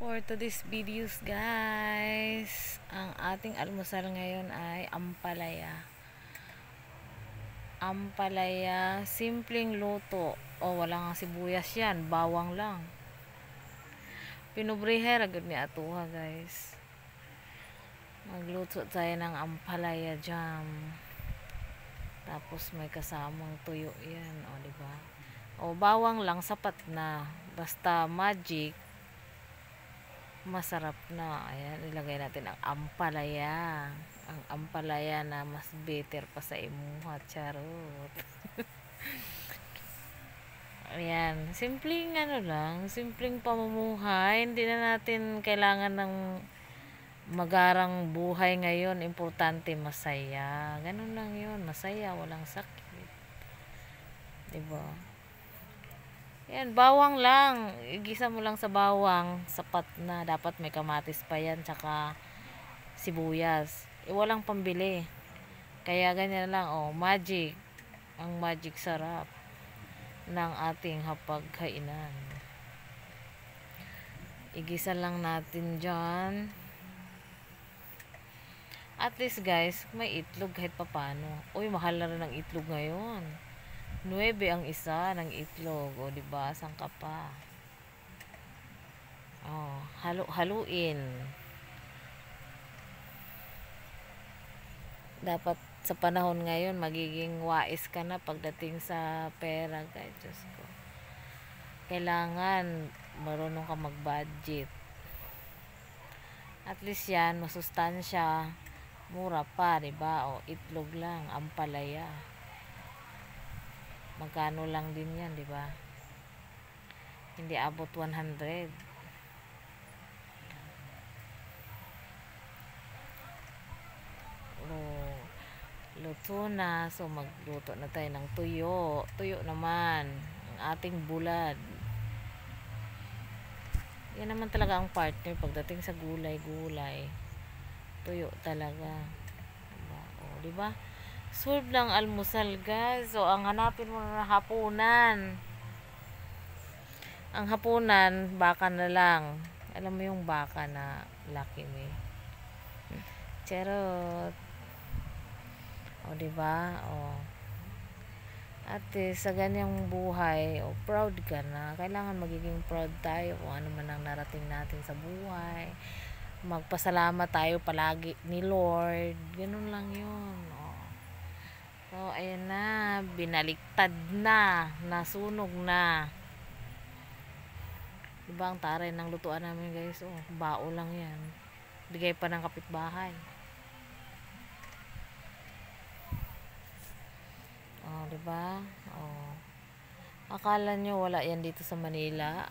For today's videos guys, ang ating almusal ngayon ay ampalaya. Ampalaya, simpleng luto. O wala nga sibuyas yan, bawang lang. Pinubrihe ragod ni atuha guys. Magluto tayo ng ampalaya jam. Tapos may kasamang tuyo yan, o diba? O bawang lang sapat na. Basta magic, masarap na. Ayan, ilagay natin ang ampalaya. Ang ampalaya na mas better pa sa imuha. Charot. Ayan, simpleng lang, simpleng pamumuhay. Hindi na natin kailangan ng magarang buhay ngayon. Importante masaya. Ganun lang yun, masaya, walang sakit. Diba? Yan, bawang lang. Igisa mo lang sa bawang. Sapat na. Dapat may kamatis pa yan. Tsaka sibuyas. Walang pambili. Kaya ganyan lang. Oh, magic. Ang magic sarap ng ating hapagkainan. Igisa lang natin dyan. At least guys, may itlog kahit papano. Uy, mahal na rin ang itlog ngayon. 9 ang isa ng itlog. O, diba? Sangka pa. Oh, haluin. Dapat sa panahon ngayon, magiging wais ka na pagdating sa pera, guys. Diyos ko. Kailangan marunong ka mag-budget. At least yan, masustansya. Mura pa, diba? O, itlog lang, ampalaya. Magkano lang din yan, di ba? Hindi abot 100. Luto na. So, magluto na tayo ng tuyo. Tuyo naman. Ang ating bulad. Yan naman talaga ang partner pagdating sa gulay-gulay. Tuyo talaga. Diba? O, diba? Solve lang almusal guys. So ang hanapin mo na hapunan. Ang hapunan, baka na lang. Alam mo yung baka na laki ni. Charot. O diba? O. At sa ganyang buhay, o proud ka na. Kailangan magiging proud tayo kung ano man ang narating natin sa buhay. Magpasalamat tayo palagi ni Lord. Ganun lang yun. O. So, ayan na. Binaliktad na. Nasunog na. Diba ang taray ng lutuan namin guys? Oh, bao lang yan. Bigay pa ng kapitbahay. Oh, diba? Oh. Akala nyo wala yan dito sa Manila?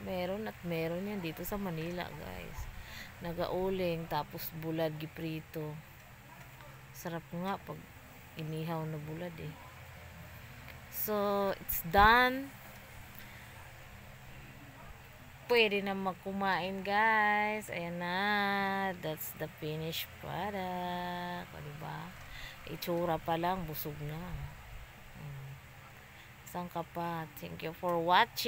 Meron at meron yan dito sa Manila guys. Nagauling tapos bulad giprito. Sarap nga pag inihaw na bulad eh. So, it's done. Pwede na magkumain guys. Ayan na. That's the finished product. O diba? Itsura pa lang, busog na. Saan ka pa? Thank you for watching.